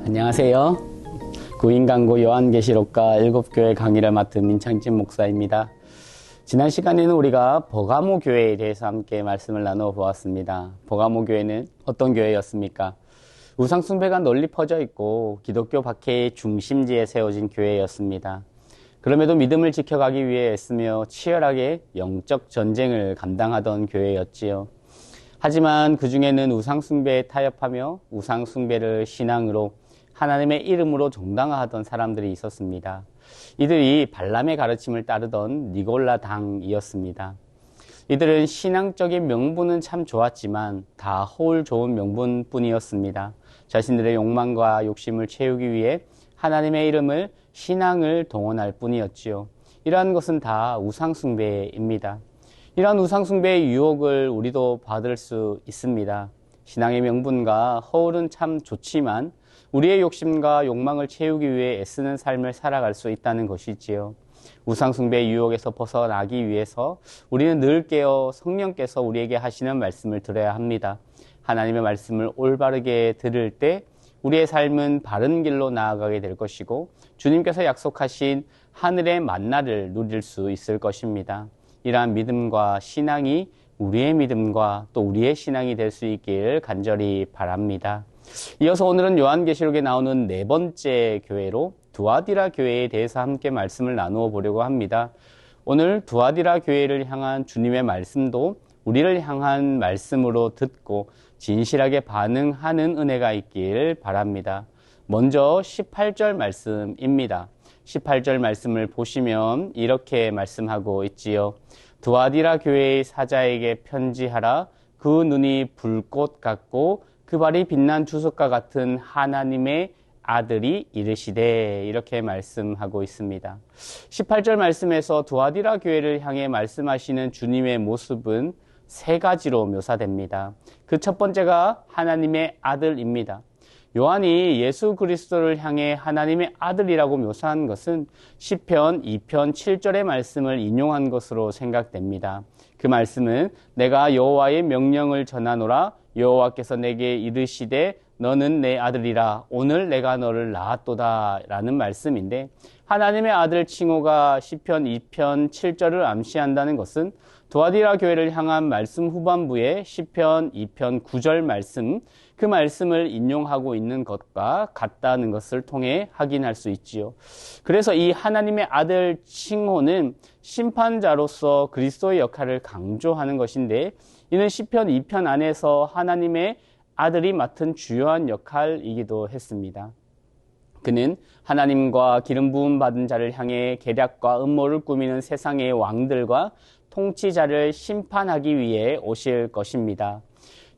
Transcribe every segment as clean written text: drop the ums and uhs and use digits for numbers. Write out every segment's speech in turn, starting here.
안녕하세요. 구인강고 요한계시록과 일곱교회 강의를 맡은 민창진 목사입니다. 지난 시간에는 우리가 버가모 교회에 대해서 함께 말씀을 나누어 보았습니다. 버가모 교회는 어떤 교회였습니까? 우상숭배가 널리 퍼져 있고 기독교 박해의 중심지에 세워진 교회였습니다. 그럼에도 믿음을 지켜가기 위해 애쓰며 치열하게 영적 전쟁을 감당하던 교회였지요. 하지만 그 중에는 우상숭배에 타협하며 우상숭배를 신앙으로 하나님의 이름으로 정당화하던 사람들이 있었습니다. 이들이 발람의 가르침을 따르던 니골라 당이었습니다. 이들은 신앙적인 명분은 참 좋았지만 다 허울 좋은 명분뿐이었습니다. 자신들의 욕망과 욕심을 채우기 위해 하나님의 이름을 신앙을 동원할 뿐이었지요. 이러한 것은 다 우상숭배입니다. 이러한 우상숭배의 유혹을 우리도 받을 수 있습니다. 신앙의 명분과 허울은 참 좋지만 우리의 욕심과 욕망을 채우기 위해 애쓰는 삶을 살아갈 수 있다는 것이지요. 우상숭배의 유혹에서 벗어나기 위해서 우리는 늘 깨어 성령께서 우리에게 하시는 말씀을 들어야 합니다. 하나님의 말씀을 올바르게 들을 때 우리의 삶은 바른 길로 나아가게 될 것이고 주님께서 약속하신 하늘의 만나를 누릴 수 있을 것입니다. 이러한 믿음과 신앙이 우리의 믿음과 또 우리의 신앙이 될 수 있길 간절히 바랍니다. 이어서 오늘은 요한계시록에 나오는 네 번째 교회로 두아디라 교회에 대해서 함께 말씀을 나누어 보려고 합니다. 오늘 두아디라 교회를 향한 주님의 말씀도 우리를 향한 말씀으로 듣고 진실하게 반응하는 은혜가 있길 바랍니다. 먼저 18절 말씀입니다. 18절 말씀을 보시면 이렇게 말씀하고 있지요. 두아디라 교회의 사자에게 편지하라. 그 눈이 불꽃 같고 그 발이 빛난 주석과 같은 하나님의 아들이 이르시되, 이렇게 말씀하고 있습니다. 18절 말씀에서 두아디라 교회를 향해 말씀하시는 주님의 모습은 세 가지로 묘사됩니다. 그 첫 번째가 하나님의 아들입니다. 요한이 예수 그리스도를 향해 하나님의 아들이라고 묘사한 것은 시편 2편 7절의 말씀을 인용한 것으로 생각됩니다. 그 말씀은 내가 여호와의 명령을 전하노라. 여호와께서 내게 이르시되 너는 내 아들이라. 오늘 내가 너를 낳았도다 라는 말씀인데, 하나님의 아들 칭호가 시편 2편 7절을 암시한다는 것은 두아디라 교회를 향한 말씀 후반부에 시편 2편 9절 말씀, 그 말씀을 인용하고 있는 것과 같다는 것을 통해 확인할 수 있지요. 그래서 이 하나님의 아들 칭호는 심판자로서 그리스도의 역할을 강조하는 것인데, 이는 시편 2편 안에서 하나님의 아들이 맡은 주요한 역할이기도 했습니다. 그는 하나님과 기름 부음 받은 자를 향해 계략과 음모를 꾸미는 세상의 왕들과 통치자를 심판하기 위해 오실 것입니다.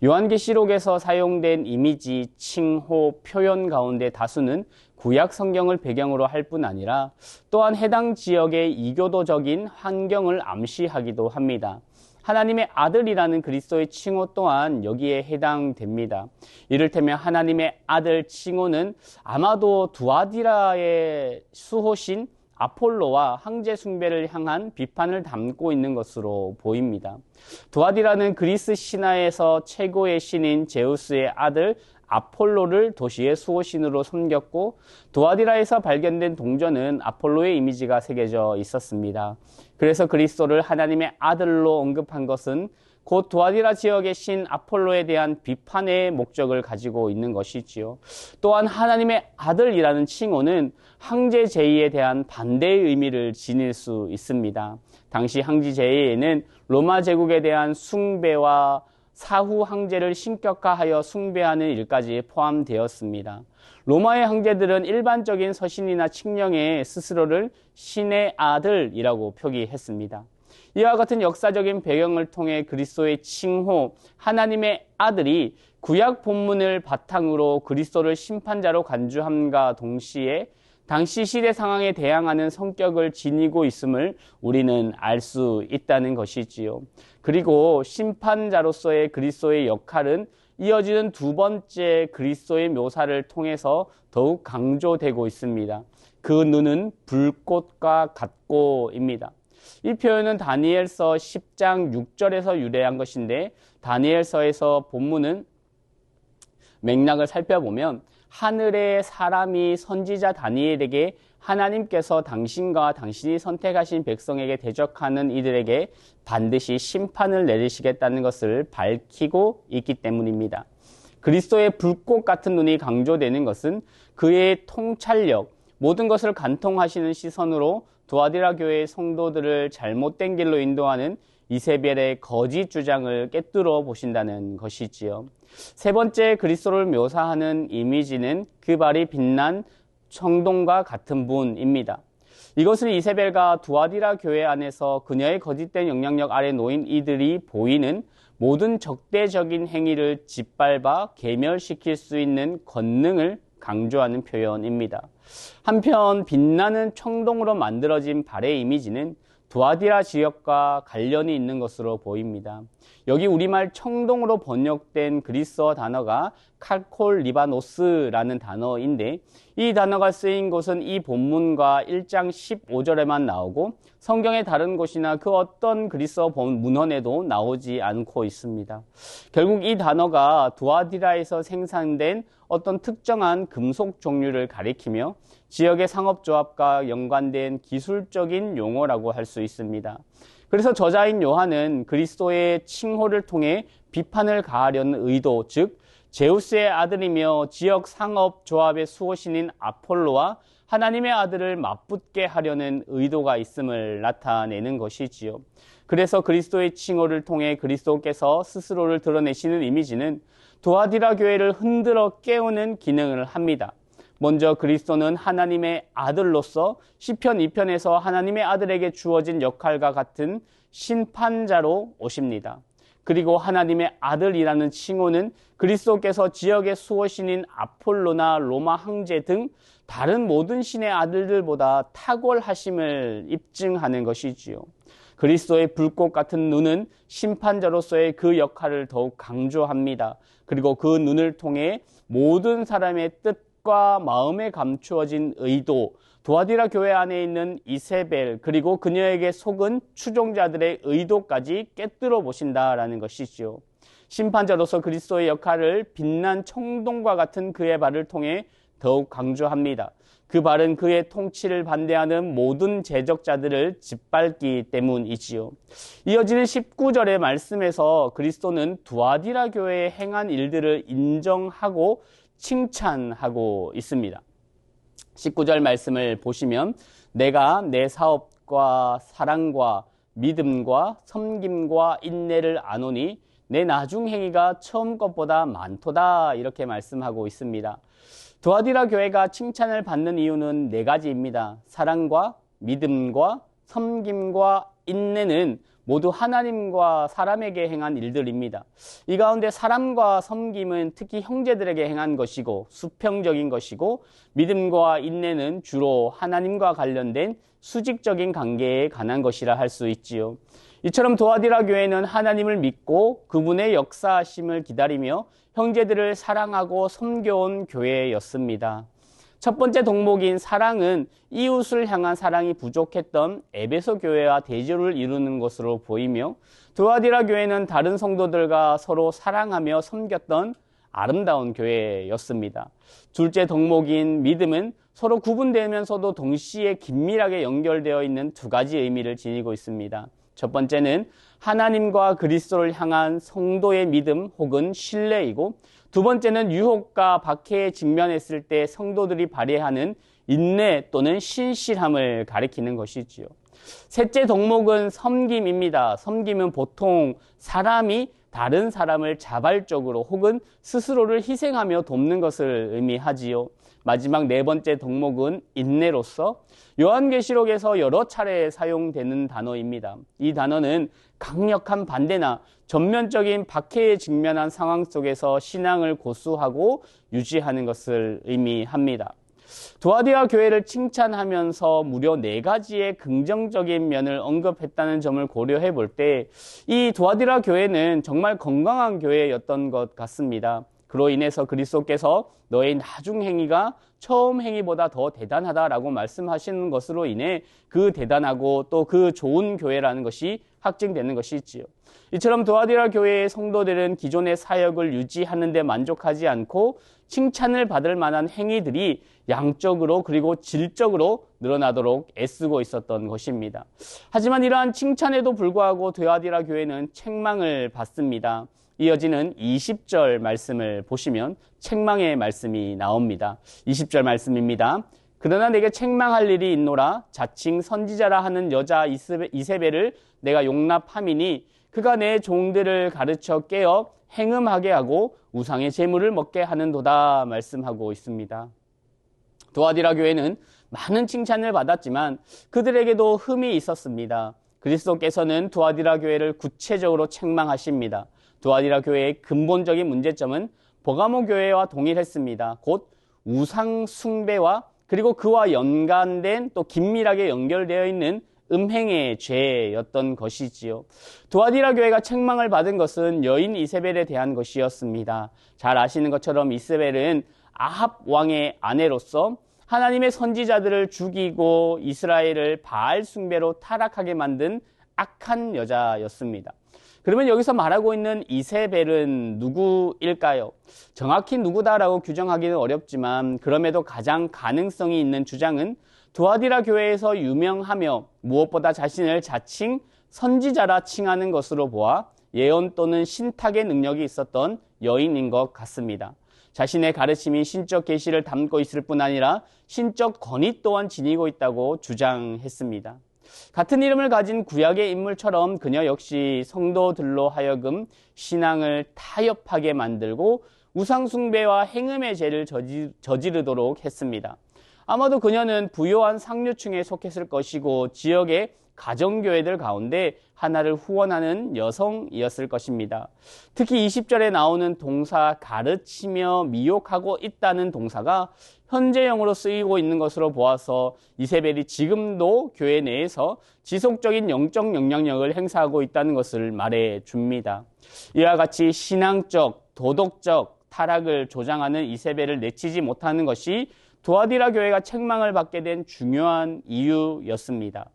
요한계시록에서 사용된 이미지, 칭호, 표현 가운데 다수는 구약 성경을 배경으로 할 뿐 아니라 또한 해당 지역의 이교도적인 환경을 암시하기도 합니다. 하나님의 아들이라는 그리스도의 칭호 또한 여기에 해당됩니다. 이를테면 하나님의 아들 칭호는 아마도 두아디라의 수호신 아폴로와 황제 숭배를 향한 비판을 담고 있는 것으로 보입니다. 두아디라는 그리스 신화에서 최고의 신인 제우스의 아들 아폴로를 도시의 수호신으로 섬겼고, 두아디라에서 발견된 동전은 아폴로의 이미지가 새겨져 있었습니다. 그래서 그리스도를 하나님의 아들로 언급한 것은 곧 두아디라 지역의 신 아폴로에 대한 비판의 목적을 가지고 있는 것이지요. 또한 하나님의 아들이라는 칭호는 황제 제의에 대한 반대의 의미를 지닐 수 있습니다. 당시 황제 제의에는 로마 제국에 대한 숭배와 사후 황제를 신격화하여 숭배하는 일까지 포함되었습니다. 로마의 황제들은 일반적인 서신이나 칙령에 스스로를 신의 아들이라고 표기했습니다. 이와 같은 역사적인 배경을 통해 그리스도의 칭호, 하나님의 아들이 구약 본문을 바탕으로 그리스도를 심판자로 간주함과 동시에 당시 시대 상황에 대항하는 성격을 지니고 있음을 우리는 알 수 있다는 것이지요. 그리고 심판자로서의 그리스도의 역할은 이어지는 두 번째 그리스도의 묘사를 통해서 더욱 강조되고 있습니다. 그 눈은 불꽃과 같고입니다. 이 표현은 다니엘서 10장 6절에서 유래한 것인데, 다니엘서에서 본문은 맥락을 살펴보면 하늘의 사람이 선지자 다니엘에게 하나님께서 당신과 당신이 선택하신 백성에게 대적하는 이들에게 반드시 심판을 내리시겠다는 것을 밝히고 있기 때문입니다. 그리스도의 불꽃 같은 눈이 강조되는 것은 그의 통찰력, 모든 것을 간통하시는 시선으로 두아디라 교회의 성도들을 잘못된 길로 인도하는 이세벨의 거짓 주장을 꿰뚫어 보신다는 것이지요. 세 번째, 그리스도를 묘사하는 이미지는 그 발이 빛난 청동과 같은 분입니다. 이것은 이세벨과 두아디라 교회 안에서 그녀의 거짓된 영향력 아래 놓인 이들이 보이는 모든 적대적인 행위를 짓밟아 괴멸시킬 수 있는 권능을 강조하는 표현입니다. 한편 빛나는 청동으로 만들어진 발의 이미지는 두아디라 지역과 관련이 있는 것으로 보입니다. 여기 우리말 청동으로 번역된 그리스어 단어가 칼콜 리바노스라는 단어인데 이 단어가 쓰인 곳은 이 본문과 1장 15절에만 나오고 성경의 다른 곳이나 그 어떤 그리스어 문헌에도 나오지 않고 있습니다. 결국 이 단어가 두아디라에서 생산된 어떤 특정한 금속 종류를 가리키며 지역의 상업조합과 연관된 기술적인 용어라고 할 수 있습니다. 그래서 저자인 요한은 그리스도의 칭호를 통해 비판을 가하려는 의도, 즉 제우스의 아들이며 지역 상업조합의 수호신인 아폴로와 하나님의 아들을 맞붙게 하려는 의도가 있음을 나타내는 것이지요. 그래서 그리스도의 칭호를 통해 그리스도께서 스스로를 드러내시는 이미지는 두아디라 교회를 흔들어 깨우는 기능을 합니다. 먼저 그리스도는 하나님의 아들로서 시편 2편에서 하나님의 아들에게 주어진 역할과 같은 심판자로 오십니다. 그리고 하나님의 아들이라는 칭호는 그리스도께서 지역의 수호신인 아폴로나 로마 황제 등 다른 모든 신의 아들들보다 탁월하심을 입증하는 것이지요. 그리스도의 불꽃 같은 눈은 심판자로서의 그 역할을 더욱 강조합니다. 그리고 그 눈을 통해 모든 사람의 뜻과 마음에 감추어진 의도, 두아디라 교회 안에 있는 이세벨 그리고 그녀에게 속은 추종자들의 의도까지 꿰뚫어 보신다라는 것이지요. 심판자로서 그리스도의 역할을 빛난 청동과 같은 그의 발을 통해 더욱 강조합니다. 그 발은 그의 통치를 반대하는 모든 제적자들을 짓밟기 때문이지요. 이어지는 19절의 말씀에서 그리스도는 두아디라 교회에 행한 일들을 인정하고 칭찬하고 있습니다. 19절 말씀을 보시면 내가 내 사업과 사랑과 믿음과 섬김과 인내를 아노니 내 나중 행위가 처음 것보다 많도다 이렇게 말씀하고 있습니다. 두아디라 교회가 칭찬을 받는 이유는 네 가지입니다. 사랑과 믿음과 섬김과 인내는 모두 하나님과 사람에게 행한 일들입니다. 이 가운데 사람과 섬김은 특히 형제들에게 행한 것이고 수평적인 것이고 믿음과 인내는 주로 하나님과 관련된 수직적인 관계에 관한 것이라 할 수 있지요. 이처럼 두아디라 교회는 하나님을 믿고 그분의 역사하심을 기다리며 형제들을 사랑하고 섬겨온 교회였습니다. 첫 번째 덕목인 사랑은 이웃을 향한 사랑이 부족했던 에베소 교회와 대조를 이루는 것으로 보이며 두아디라 교회는 다른 성도들과 서로 사랑하며 섬겼던 아름다운 교회였습니다. 둘째 덕목인 믿음은 서로 구분되면서도 동시에 긴밀하게 연결되어 있는 두 가지 의미를 지니고 있습니다. 첫 번째는 하나님과 그리스도를 향한 성도의 믿음 혹은 신뢰이고 두 번째는 유혹과 박해에 직면했을 때 성도들이 발휘하는 인내 또는 신실함을 가리키는 것이지요. 셋째 덕목은 섬김입니다. 섬김은 보통 사람이 다른 사람을 자발적으로 혹은 스스로를 희생하며 돕는 것을 의미하지요. 마지막 네 번째 덕목은 인내로서 요한계시록에서 여러 차례 사용되는 단어입니다. 이 단어는 강력한 반대나 전면적인 박해에 직면한 상황 속에서 신앙을 고수하고 유지하는 것을 의미합니다. 두아디라 교회를 칭찬하면서 무려 네 가지의 긍정적인 면을 언급했다는 점을 고려해 볼 때 이 두아디라 교회는 정말 건강한 교회였던 것 같습니다. 그로 인해서 그리스도께서 너의 나중 행위가 처음 행위보다 더 대단하다라고 말씀하시는 것으로 인해 그 대단하고 또 그 좋은 교회라는 것이 확증되는 것이 있지요. 이처럼 두아디라 교회의 성도들은 기존의 사역을 유지하는 데 만족하지 않고 칭찬을 받을 만한 행위들이 양적으로 그리고 질적으로 늘어나도록 애쓰고 있었던 것입니다. 하지만 이러한 칭찬에도 불구하고 두아디라 교회는 책망을 받습니다. 이어지는 20절 말씀을 보시면 책망의 말씀이 나옵니다. 20절 말씀입니다. 그러나 내게 책망할 일이 있노라. 자칭 선지자라 하는 여자 이세벨을 내가 용납함이니 그가 내 종들을 가르쳐 깨어 행음하게 하고 우상의 제물을 먹게 하는도다 말씀하고 있습니다. 두아디라 교회는 많은 칭찬을 받았지만 그들에게도 흠이 있었습니다. 그리스도께서는 두아디라 교회를 구체적으로 책망하십니다. 두아디라 교회의 근본적인 문제점은 버가모 교회와 동일했습니다. 곧 우상 숭배와 그리고 그와 연관된 또 긴밀하게 연결되어 있는 음행의 죄였던 것이지요. 두아디라 교회가 책망을 받은 것은 여인 이세벨에 대한 것이었습니다. 잘 아시는 것처럼 이세벨은 아합 왕의 아내로서 하나님의 선지자들을 죽이고 이스라엘을 바알 숭배로 타락하게 만든 악한 여자였습니다. 그러면 여기서 말하고 있는 이세벨은 누구일까요? 정확히 누구다라고 규정하기는 어렵지만 그럼에도 가장 가능성이 있는 주장은 두아디라 교회에서 유명하며 무엇보다 자신을 자칭 선지자라 칭하는 것으로 보아 예언 또는 신탁의 능력이 있었던 여인인 것 같습니다. 자신의 가르침이 신적 계시를 담고 있을 뿐 아니라 신적 권위 또한 지니고 있다고 주장했습니다. 같은 이름을 가진 구약의 인물처럼 그녀 역시 성도들로 하여금 신앙을 타협하게 만들고 우상숭배와 행음의 죄를 저지르도록 했습니다. 아마도 그녀는 부유한 상류층에 속했을 것이고 지역의 가정교회들 가운데 하나를 후원하는 여성이었을 것입니다. 특히 20절에 나오는 동사 가르치며 미혹하고 있다는 동사가 현재형으로 쓰이고 있는 것으로 보아서 이세벨이 지금도 교회 내에서 지속적인 영적 영향력을 행사하고 있다는 것을 말해 줍니다. 이와 같이 신앙적, 도덕적 타락을 조장하는 이세벨을 내치지 못하는 것이 두아디라 교회가 책망을 받게 된 중요한 이유였습니다.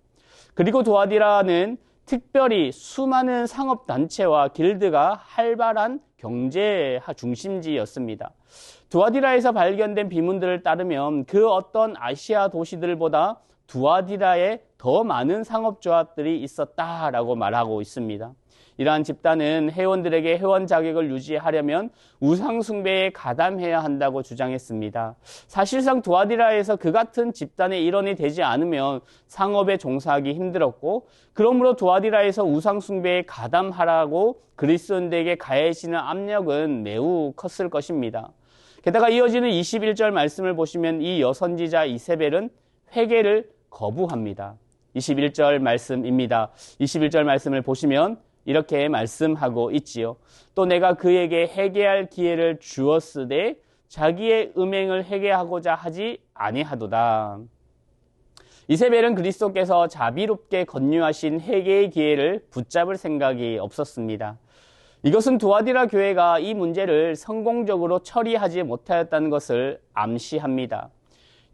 그리고 두아디라는 특별히 수많은 상업단체와 길드가 활발한 경제 중심지였습니다. 두아디라에서 발견된 비문들을 따르면 그 어떤 아시아 도시들보다 두아디라에 더 많은 상업조합들이 있었다라고 말하고 있습니다. 이러한 집단은 회원들에게 회원 자격을 유지하려면 우상숭배에 가담해야 한다고 주장했습니다. 사실상 두아디라에서 그 같은 집단의 일원이 되지 않으면 상업에 종사하기 힘들었고 그러므로 두아디라에서 우상숭배에 가담하라고 그리스도인들에게 가해지는 압력은 매우 컸을 것입니다. 게다가 이어지는 21절 말씀을 보시면 이 여선지자 이세벨은 회개를 거부합니다. 21절 말씀입니다. 21절 말씀을 보시면 이렇게 말씀하고 있지요. 또 내가 그에게 회개할 기회를 주었으되 자기의 음행을 회개하고자 하지 아니하도다. 이세벨은 그리스도께서 자비롭게 권유하신 회개의 기회를 붙잡을 생각이 없었습니다. 이것은 두아디라 교회가 이 문제를 성공적으로 처리하지 못하였다는 것을 암시합니다.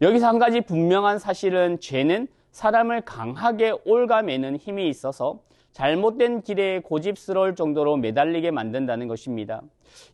여기서 한 가지 분명한 사실은 죄는 사람을 강하게 올가매는 힘이 있어서 잘못된 길에 고집스러울 정도로 매달리게 만든다는 것입니다.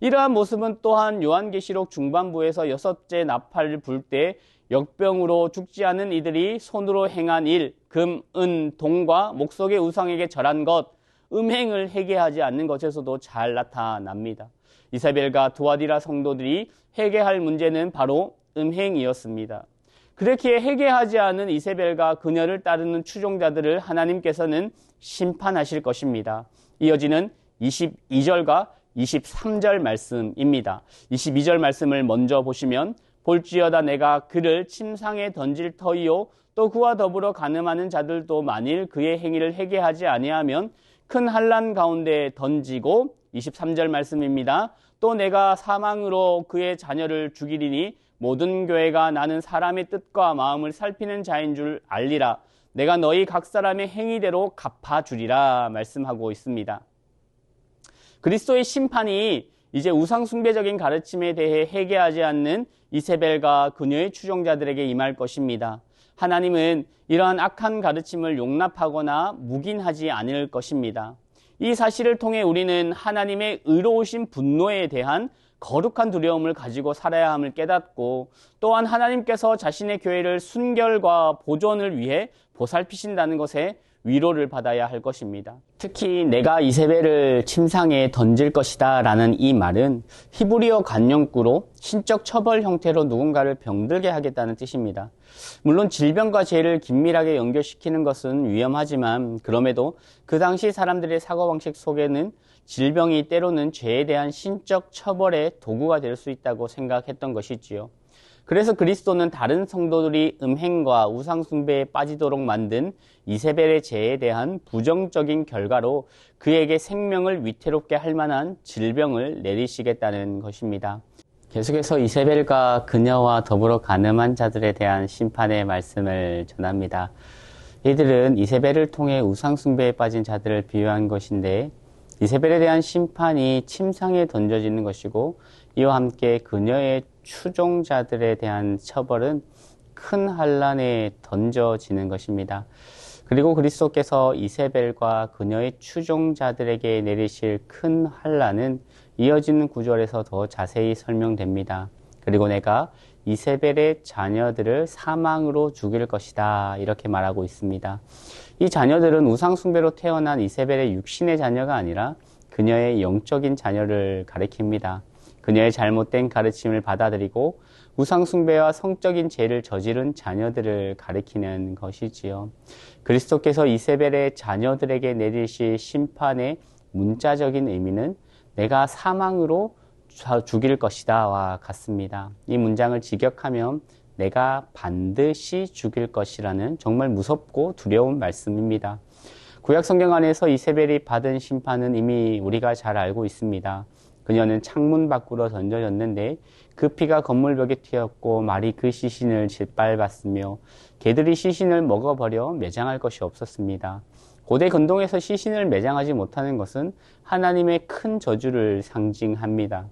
이러한 모습은 또한 요한계시록 중반부에서 6째 나팔을 불 때 역병으로 죽지 않은 이들이 손으로 행한 일, 금, 은, 동과 목석의 우상에게 절한 것, 음행을 회개하지 않는 것에서도 잘 나타납니다. 이세벨과 두아디라 성도들이 회개할 문제는 바로 음행이었습니다. 그렇게 회개하지 않은 이세벨과 그녀를 따르는 추종자들을 하나님께서는 심판하실 것입니다. 이어지는 22절과 23절 말씀입니다. 22절 말씀을 먼저 보시면 볼지어다 내가 그를 침상에 던질 터이요 또 그와 더불어 간음하는 자들도 만일 그의 행위를 회개하지 아니하면 큰 환난 가운데 던지고 23절 말씀입니다. 또 내가 사망으로 그의 자녀를 죽이리니 모든 교회가 나는 사람의 뜻과 마음을 살피는 자인 줄 알리라. 내가 너희 각 사람의 행위대로 갚아주리라 말씀하고 있습니다. 그리스도의 심판이 이제 우상숭배적인 가르침에 대해 회개하지 않는 이세벨과 그녀의 추종자들에게 임할 것입니다. 하나님은 이러한 악한 가르침을 용납하거나 묵인하지 않을 것입니다. 이 사실을 통해 우리는 하나님의 의로우신 분노에 대한 거룩한 두려움을 가지고 살아야 함을 깨닫고, 또한 하나님께서 자신의 교회를 순결과 보존을 위해 보살피신다는 것에 위로를 받아야 할 것입니다. 특히 내가 이세벨을 침상에 던질 것이다 라는 이 말은 히브리어 관용구로 신적 처벌 형태로 누군가를 병들게 하겠다는 뜻입니다. 물론 질병과 죄를 긴밀하게 연결시키는 것은 위험하지만, 그럼에도 그 당시 사람들의 사고방식 속에는 질병이 때로는 죄에 대한 신적 처벌의 도구가 될 수 있다고 생각했던 것이지요. 그래서 그리스도는 다른 성도들이 음행과 우상숭배에 빠지도록 만든 이세벨의 죄에 대한 부정적인 결과로 그에게 생명을 위태롭게 할 만한 질병을 내리시겠다는 것입니다. 계속해서 이세벨과 그녀와 더불어 간음한 자들에 대한 심판의 말씀을 전합니다. 이들은 이세벨을 통해 우상숭배에 빠진 자들을 비유한 것인데, 이세벨에 대한 심판이 침상에 던져지는 것이고, 이와 함께 그녀의 추종자들에 대한 처벌은 큰 환란에 던져지는 것입니다. 그리고 그리스도께서 이세벨과 그녀의 추종자들에게 내리실 큰 환란은 이어지는 구절에서 더 자세히 설명됩니다. 그리고 내가 이세벨의 자녀들을 사망으로 죽일 것이다, 이렇게 말하고 있습니다. 이 자녀들은 우상숭배로 태어난 이세벨의 육신의 자녀가 아니라 그녀의 영적인 자녀를 가리킵니다. 그녀의 잘못된 가르침을 받아들이고 우상숭배와 성적인 죄를 저지른 자녀들을 가리키는 것이지요. 그리스도께서 이세벨의 자녀들에게 내리실 심판의 문자적인 의미는 내가 사망으로 죽일 것이다와 같습니다. 이 문장을 직역하면 내가 반드시 죽일 것이라는 정말 무섭고 두려운 말씀입니다. 구약 성경 안에서 이세벨이 받은 심판은 이미 우리가 잘 알고 있습니다. 그녀는 창문 밖으로 던져졌는데 그 피가 건물벽에 튀었고 말이 그 시신을 짓밟았으며 개들이 시신을 먹어버려 매장할 것이 없었습니다. 고대 근동에서 시신을 매장하지 못하는 것은 하나님의 큰 저주를 상징합니다.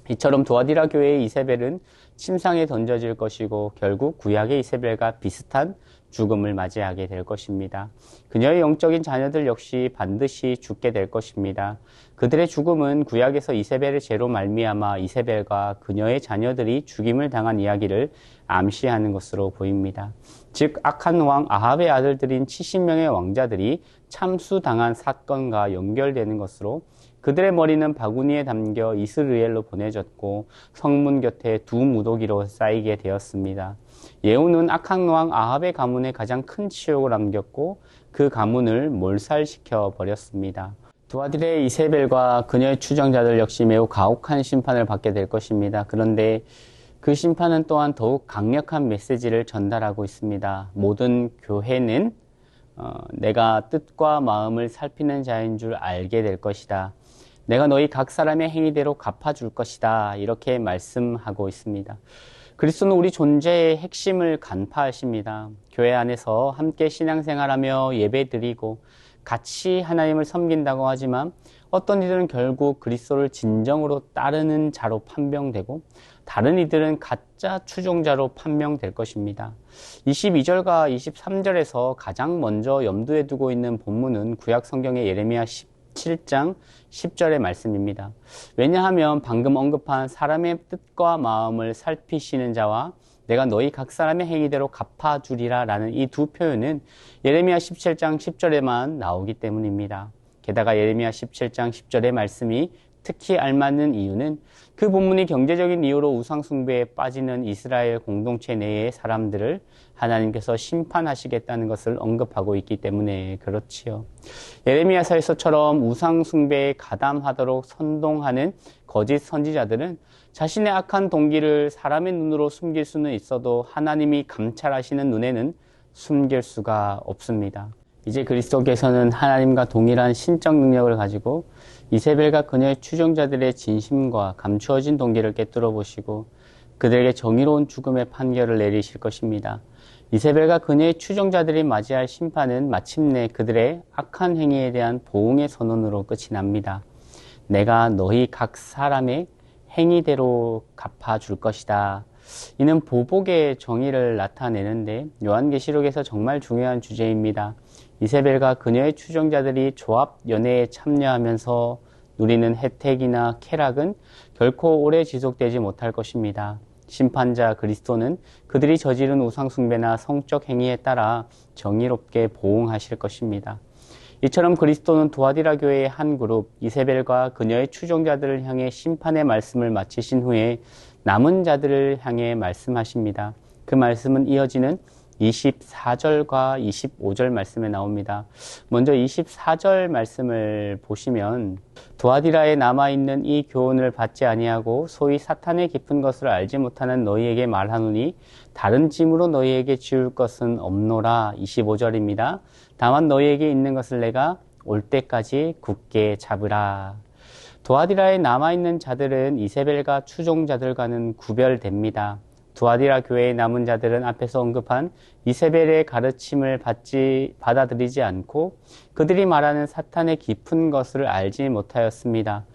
이처럼 두아디라 교회의 이세벨은 침상에 던져질 것이고 결국 구약의 이세벨과 비슷한 죽음을 맞이하게 될 것입니다. 그녀의 영적인 자녀들 역시 반드시 죽게 될 것입니다. 그들의 죽음은 구약에서 이세벨의 죄로 말미암아 이세벨과 그녀의 자녀들이 죽임을 당한 이야기를 암시하는 것으로 보입니다. 즉 악한 왕 아합의 아들들인 70명의 왕자들이 참수당한 사건과 연결되는 것으로 그들의 머리는 바구니에 담겨 이스라엘로 보내졌고 성문 곁에 두 무더기로 쌓이게 되었습니다. 예후는 악한 왕 아합의 가문에 가장 큰 치욕을 안겼고 그 가문을 몰살시켜 버렸습니다. 두아딜의 이세벨과 그녀의 추종자들 역시 매우 가혹한 심판을 받게 될 것입니다. 그런데 그 심판은 또한 더욱 강력한 메시지를 전달하고 있습니다. 모든 교회는 내가 뜻과 마음을 살피는 자인 줄 알게 될 것이다. 내가 너희 각 사람의 행위대로 갚아줄 것이다. 이렇게 말씀하고 있습니다. 그리스도는 우리 존재의 핵심을 간파하십니다. 교회 안에서 함께 신앙생활하며 예배드리고 같이 하나님을 섬긴다고 하지만 어떤 이들은 결국 그리스도를 진정으로 따르는 자로 판명되고 다른 이들은 가짜 추종자로 판명될 것입니다. 22절과 23절에서 가장 먼저 염두에 두고 있는 본문은 구약 성경의 예레미야 17장 10절의 말씀입니다. 왜냐하면 방금 언급한 사람의 뜻과 마음을 살피시는 자와 내가 너희 각 사람의 행위대로 갚아주리라 라는 이 두 표현은 예레미야 17장 10절에만 나오기 때문입니다. 게다가 예레미야 17장 10절의 말씀이 특히 알맞는 이유는 그 본문이 경제적인 이유로 우상숭배에 빠지는 이스라엘 공동체 내의 사람들을 하나님께서 심판하시겠다는 것을 언급하고 있기 때문에 그렇지요. 예레미야서에서처럼 우상숭배에 가담하도록 선동하는 거짓 선지자들은 자신의 악한 동기를 사람의 눈으로 숨길 수는 있어도 하나님이 감찰하시는 눈에는 숨길 수가 없습니다. 이제 그리스도께서는 하나님과 동일한 신적 능력을 가지고 이세벨과 그녀의 추종자들의 진심과 감추어진 동기를 꿰뚫어 보시고 그들에게 정의로운 죽음의 판결을 내리실 것입니다. 이세벨과 그녀의 추종자들이 맞이할 심판은 마침내 그들의 악한 행위에 대한 보응의 선언으로 끝이 납니다. 내가 너희 각 사람의 행위대로 갚아줄 것이다. 이는 보복의 정의를 나타내는데 요한계시록에서 정말 중요한 주제입니다. 이세벨과 그녀의 추종자들이 조합 연애에 참여하면서 누리는 혜택이나 쾌락은 결코 오래 지속되지 못할 것입니다. 심판자 그리스도는 그들이 저지른 우상숭배나 성적 행위에 따라 정의롭게 보응하실 것입니다. 이처럼 그리스도는 두아디라 교회의 한 그룹 이세벨과 그녀의 추종자들을 향해 심판의 말씀을 마치신 후에 남은 자들을 향해 말씀하십니다. 그 말씀은 이어지는 24절과 25절 말씀에 나옵니다. 먼저 24절 말씀을 보시면 두아디라에 남아있는 이 교훈을 받지 아니하고 소위 사탄의 깊은 것을 알지 못하는 너희에게 말하노니 다른 짐으로 너희에게 지울 것은 없노라. 25절입니다. 다만 너희에게 있는 것을 내가 올 때까지 굳게 잡으라. 두아디라에 남아있는 자들은 이세벨과 추종자들과는 구별됩니다. 두아디라 교회에 남은 자들은 앞에서 언급한 이세벨의 가르침을 받아들이지 않고 그들이 말하는 사탄의 깊은 것을 알지 못하였습니다.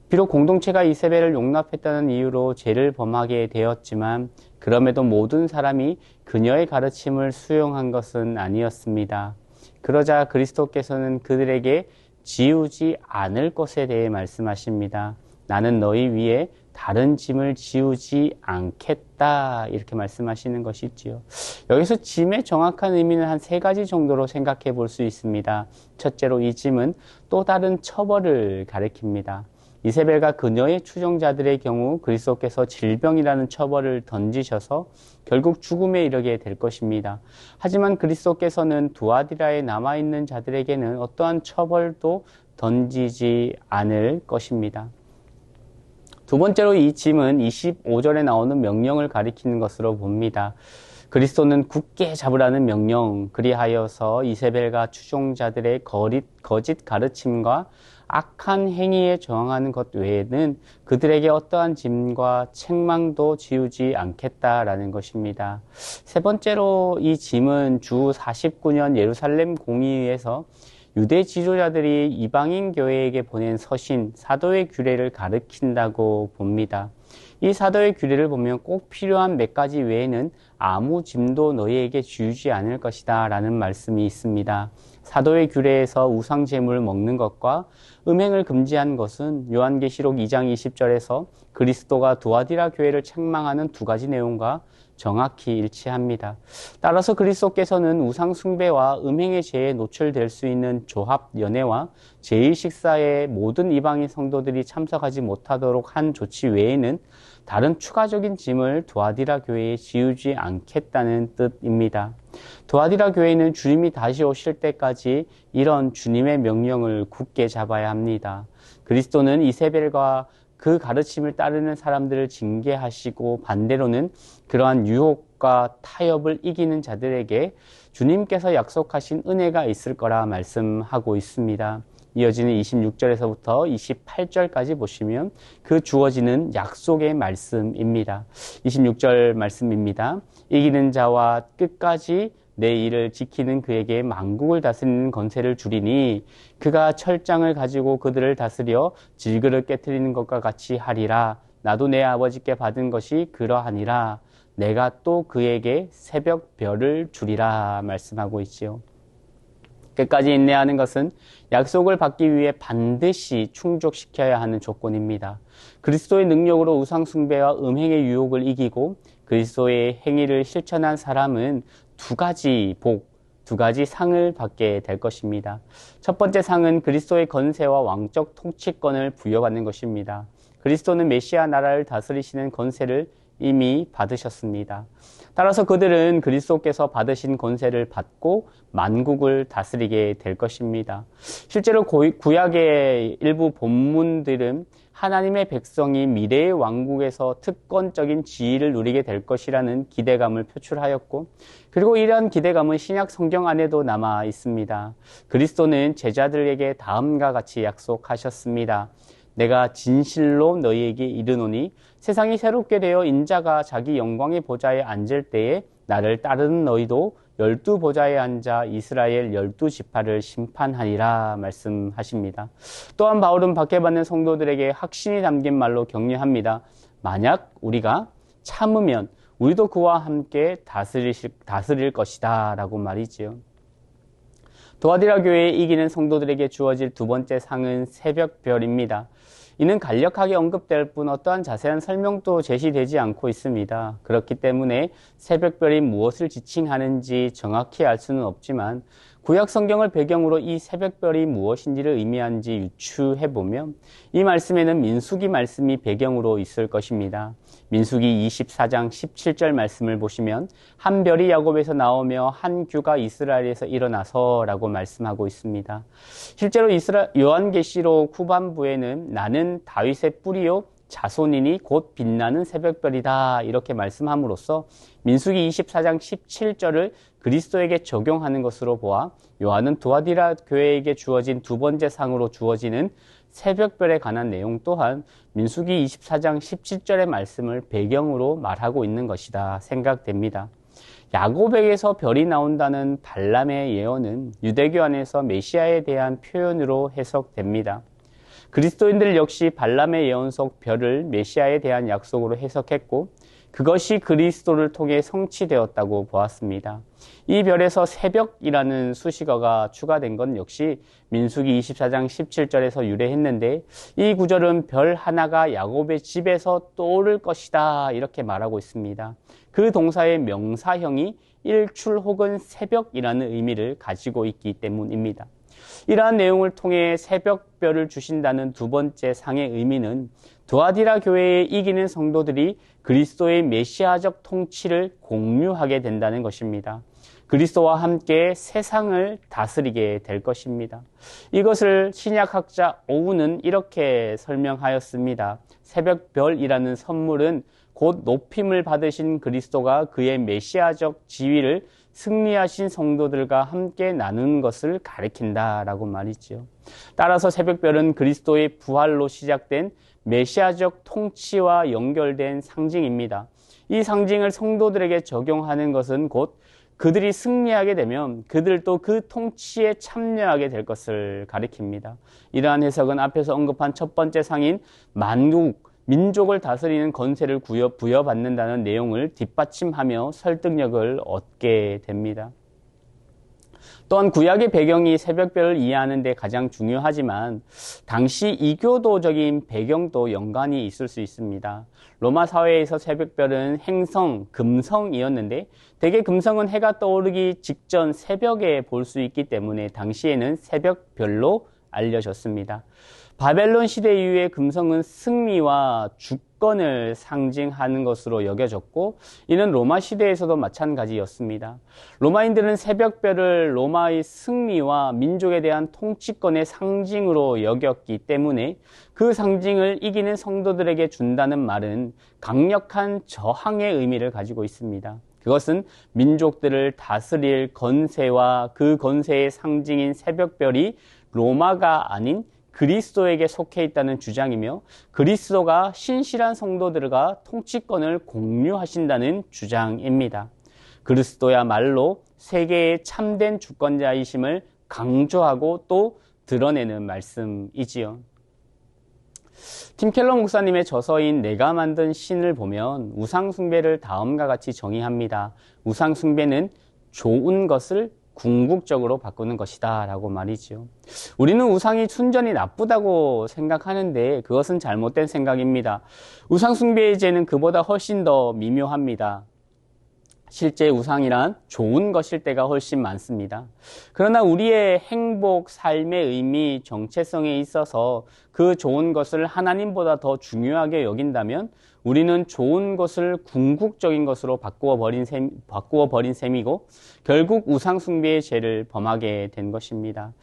비록 공동체가 이세벨을 용납했다는 이유로 죄를 범하게 되었지만 그럼에도 모든 사람이 그녀의 가르침을 수용한 것은 아니었습니다. 그러자 그리스도께서는 그들에게 지우지 않을 것에 대해 말씀하십니다. 나는 너희 위에 다른 짐을 지우지 않겠다 이렇게 말씀하시는 것이지요. 여기서 짐의 정확한 의미는 한 3가지 정도로 생각해 볼 수 있습니다. 첫째로 이 짐은 또 다른 처벌을 가리킵니다. 이세벨과 그녀의 추종자들의 경우 그리스도께서 질병이라는 처벌을 던지셔서 결국 죽음에 이르게 될 것입니다. 하지만 그리스도께서는 두아디라에 남아있는 자들에게는 어떠한 처벌도 던지지 않을 것입니다. 두 번째로 이 짐은 25절에 나오는 명령을 가리키는 것으로 봅니다. 그리스도는 굳게 잡으라는 명령, 그리하여서 이세벨과 추종자들의 거짓 가르침과 악한 행위에 저항하는 것 외에는 그들에게 어떠한 짐과 책망도 지우지 않겠다라는 것입니다. 세 번째로 이 짐은 주 49년 예루살렘 공의회에서 유대 지도자들이 이방인 교회에게 보낸 서신, 사도의 규례를 가리킨다고 봅니다. 이 사도의 규례를 보면 꼭 필요한 몇 가지 외에는 아무 짐도 너희에게 지우지 않을 것이다 라는 말씀이 있습니다. 사도의 규례에서 우상 제물을 먹는 것과 음행을 금지한 것은 요한계시록 2장 20절에서 그리스도가 두아디라 교회를 책망하는 2가지 내용과 정확히 일치합니다. 따라서 그리스도께서는 우상 숭배와 음행의 죄에 노출될 수 있는 조합 연회와 제일 식사에 모든 이방인 성도들이 참석하지 못하도록 한 조치 외에는 다른 추가적인 짐을 두아디라 교회에 지우지 않겠다는 뜻입니다. 두아디라 교회는 주님이 다시 오실 때까지 이런 주님의 명령을 굳게 잡아야 합니다. 그리스도는 이세벨과 그 가르침을 따르는 사람들을 징계하시고 반대로는 그러한 유혹과 타협을 이기는 자들에게 주님께서 약속하신 은혜가 있을 거라 말씀하고 있습니다. 이어지는 26절에서부터 28절까지 보시면 그 주어지는 약속의 말씀입니다. 26절 말씀입니다. 이기는 자와 끝까지 내 일을 지키는 그에게 만국을 다스리는 권세를 주리니 그가 철장을 가지고 그들을 다스려 질그릇 깨트리는 것과 같이 하리라. 나도 내 아버지께 받은 것이 그러하니라. 내가 또 그에게 새벽별을 주리라 말씀하고 있지요. 끝까지 인내하는 것은 약속을 받기 위해 반드시 충족시켜야 하는 조건입니다. 그리스도의 능력으로 우상 숭배와 음행의 유혹을 이기고 그리스도의 행위를 실천한 사람은 2가지 복, 2가지 상을 받게 될 것입니다. 첫 번째 상은 그리스도의 건세와 왕적 통치권을 부여받는 것입니다. 그리스도는 메시아 나라를 다스리시는 건세를 이미 받으셨습니다. 따라서 그들은 그리스도께서 받으신 권세를 받고 만국을 다스리게 될 것입니다. 실제로 구약의 일부 본문들은 하나님의 백성이 미래의 왕국에서 특권적인 지위를 누리게 될 것이라는 기대감을 표출하였고, 그리고 이러한 기대감은 신약 성경 안에도 남아 있습니다. 그리스도는 제자들에게 다음과 같이 약속하셨습니다. 내가 진실로 너희에게 이르노니 세상이 새롭게 되어 인자가 자기 영광의 보좌에 앉을 때에 나를 따르는 너희도 12 보좌에 앉아 이스라엘 12지파를 심판하리라 말씀하십니다. 또한 바울은 박해받는 성도들에게 확신이 담긴 말로 격려합니다. 만약 우리가 참으면 우리도 그와 함께 다스릴 것이다 라고 말이지요. 도아디라 교회에 이기는 성도들에게 주어질 두 번째 상은 새벽별입니다. 이는 간략하게 언급될 뿐 어떠한 자세한 설명도 제시되지 않고 있습니다. 그렇기 때문에 새벽별이 무엇을 지칭하는지 정확히 알 수는 없지만 구약 성경을 배경으로 이 새벽별이 무엇인지를 의미하는지 유추해보면 이 말씀에는 민수기 말씀이 배경으로 있을 것입니다. 민수기 24장 17절 말씀을 보시면 한 별이 야곱에서 나오며 한 규가 이스라엘에서 일어나서 라고 말씀하고 있습니다. 실제로 요한계시록 후반부에는 나는 다윗의 뿌리요 자손이니 곧 빛나는 새벽별이다 이렇게 말씀함으로써 민수기 24장 17절을 그리스도에게 적용하는 것으로 보아 요한은 두아디라 교회에게 주어진 두 번째 상으로 주어지는 새벽별에 관한 내용 또한 민수기 24장 17절의 말씀을 배경으로 말하고 있는 것이다 생각됩니다. 야곱에게서 별이 나온다는 발람의 예언은 유대교 안에서 메시아에 대한 표현으로 해석됩니다. 그리스도인들 역시 발람의 예언 속 별을 메시아에 대한 약속으로 해석했고 그것이 그리스도를 통해 성취되었다고 보았습니다. 이 별에서 새벽이라는 수식어가 추가된 건 역시 민수기 24장 17절에서 유래했는데 이 구절은 별 하나가 야곱의 집에서 떠오를 것이다 이렇게 말하고 있습니다. 그 동사의 명사형이 일출 혹은 새벽이라는 의미를 가지고 있기 때문입니다. 이러한 내용을 통해 새벽별을 주신다는 두 번째 상의 의미는 두아디라 교회에 이기는 성도들이 그리스도의 메시아적 통치를 공유하게 된다는 것입니다. 그리스도와 함께 세상을 다스리게 될 것입니다. 이것을 신약학자 오우는 이렇게 설명하였습니다. 새벽별이라는 선물은 곧 높임을 받으신 그리스도가 그의 메시아적 지위를 승리하신 성도들과 함께 나누는 것을 가리킨다라고 말이죠. 따라서 새벽별은 그리스도의 부활로 시작된 메시아적 통치와 연결된 상징입니다. 이 상징을 성도들에게 적용하는 것은 곧 그들이 승리하게 되면 그들도 그 통치에 참여하게 될 것을 가리킵니다. 이러한 해석은 앞에서 언급한 첫 번째 상인 만국, 민족을 다스리는 건세를 부여받는다는 내용을 뒷받침하며 설득력을 얻게 됩니다. 또한 구약의 배경이 새벽별을 이해하는 데 가장 중요하지만 당시 이교도적인 배경도 연관이 있을 수 있습니다. 로마 사회에서 새벽별은 행성, 금성이었는데 대개 금성은 해가 떠오르기 직전 새벽에 볼 수 있기 때문에 당시에는 새벽별로 알려졌습니다. 바벨론 시대 이후에 금성은 승리와 주권을 상징하는 것으로 여겨졌고 이는 로마 시대에서도 마찬가지였습니다. 로마인들은 새벽별을 로마의 승리와 민족에 대한 통치권의 상징으로 여겼기 때문에 그 상징을 이기는 성도들에게 준다는 말은 강력한 저항의 의미를 가지고 있습니다. 그것은 민족들을 다스릴 건세와 그 건세의 상징인 새벽별이 로마가 아닌 그리스도에게 속해 있다는 주장이며 그리스도가 신실한 성도들과 통치권을 공유하신다는 주장입니다. 그리스도야말로 세계의 참된 주권자이심을 강조하고 또 드러내는 말씀이지요. 팀 켈러 목사님의 저서인 내가 만든 신을 보면 우상숭배를 다음과 같이 정의합니다. 우상숭배는 좋은 것을 궁극적으로 바꾸는 것이다 라고 말이죠. 우리는 우상이 순전히 나쁘다고 생각하는데 그것은 잘못된 생각입니다. 우상 숭배의 죄는 그보다 훨씬 더 미묘합니다. 실제 우상이란 좋은 것일 때가 훨씬 많습니다. 그러나 우리의 행복, 삶의 의미, 정체성에 있어서 그 좋은 것을 하나님보다 더 중요하게 여긴다면 우리는 좋은 것을 궁극적인 것으로 바꾸어 버린 셈이고 결국 우상 숭배의 죄를 범하게 된 것입니다.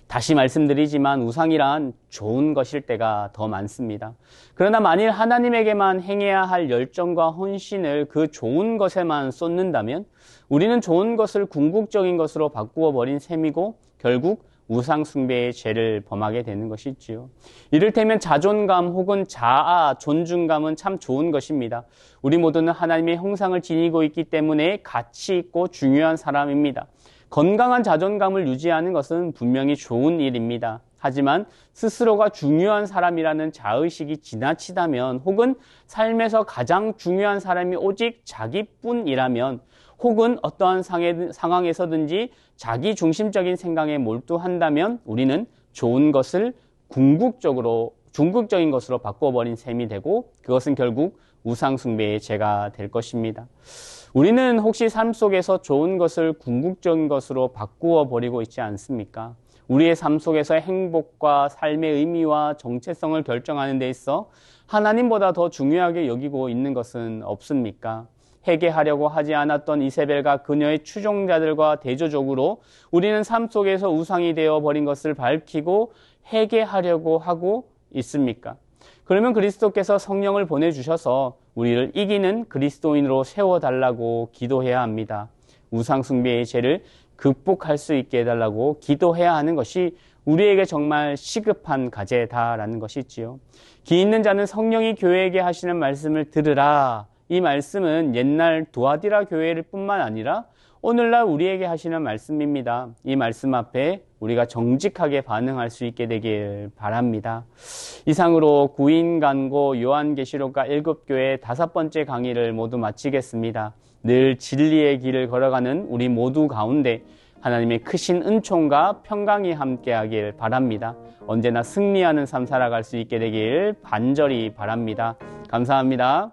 다시 말씀드리지만 우상이란 좋은 것일 때가 더 많습니다. 그러나 만일 하나님에게만 행해야 할 열정과 헌신을 그 좋은 것에만 쏟는다면 우리는 좋은 것을 궁극적인 것으로 바꾸어 버린 셈이고 결국 우상 숭배의 죄를 범하게 되는 것이지요. 이를테면 자존감 혹은 자아, 존중감은 참 좋은 것입니다. 우리 모두는 하나님의 형상을 지니고 있기 때문에 가치 있고 중요한 사람입니다. 건강한 자존감을 유지하는 것은 분명히 좋은 일입니다. 하지만 스스로가 중요한 사람이라는 자의식이 지나치다면, 혹은 삶에서 가장 중요한 사람이 오직 자기뿐이라면, 혹은 어떠한 상황에서든지 자기 중심적인 생각에 몰두한다면 우리는 좋은 것을 중극적인 것으로 바꿔버린 셈이 되고, 그것은 결국 우상숭배의 죄가 될 것입니다. 우리는 혹시 삶 속에서 좋은 것을 궁극적인 것으로 바꾸어 버리고 있지 않습니까? 우리의 삶 속에서 행복과 삶의 의미와 정체성을 결정하는 데 있어 하나님보다 더 중요하게 여기고 있는 것은 없습니까? 회개하려고 하지 않았던 이세벨과 그녀의 추종자들과 대조적으로 우리는 삶 속에서 우상이 되어 버린 것을 밝히고 회개하려고 하고 있습니까? 그러면 그리스도께서 성령을 보내주셔서 우리를 이기는 그리스도인으로 세워달라고 기도해야 합니다. 우상숭배의 죄를 극복할 수 있게 해달라고 기도해야 하는 것이 우리에게 정말 시급한 과제다라는 것이지요. 기 있는 자는 성령이 교회에게 하시는 말씀을 들으라. 이 말씀은 옛날 두아디라 교회를 뿐만 아니라 오늘날 우리에게 하시는 말씀입니다. 이 말씀 앞에 우리가 정직하게 반응할 수 있게 되길 바랍니다. 이상으로 구인간고 요한계시록과 7교회 5번째 강의를 모두 마치겠습니다. 늘 진리의 길을 걸어가는 우리 모두 가운데 하나님의 크신 은총과 평강이 함께하길 바랍니다. 언제나 승리하는 삶 살아갈 수 있게 되길 간절히 바랍니다. 감사합니다.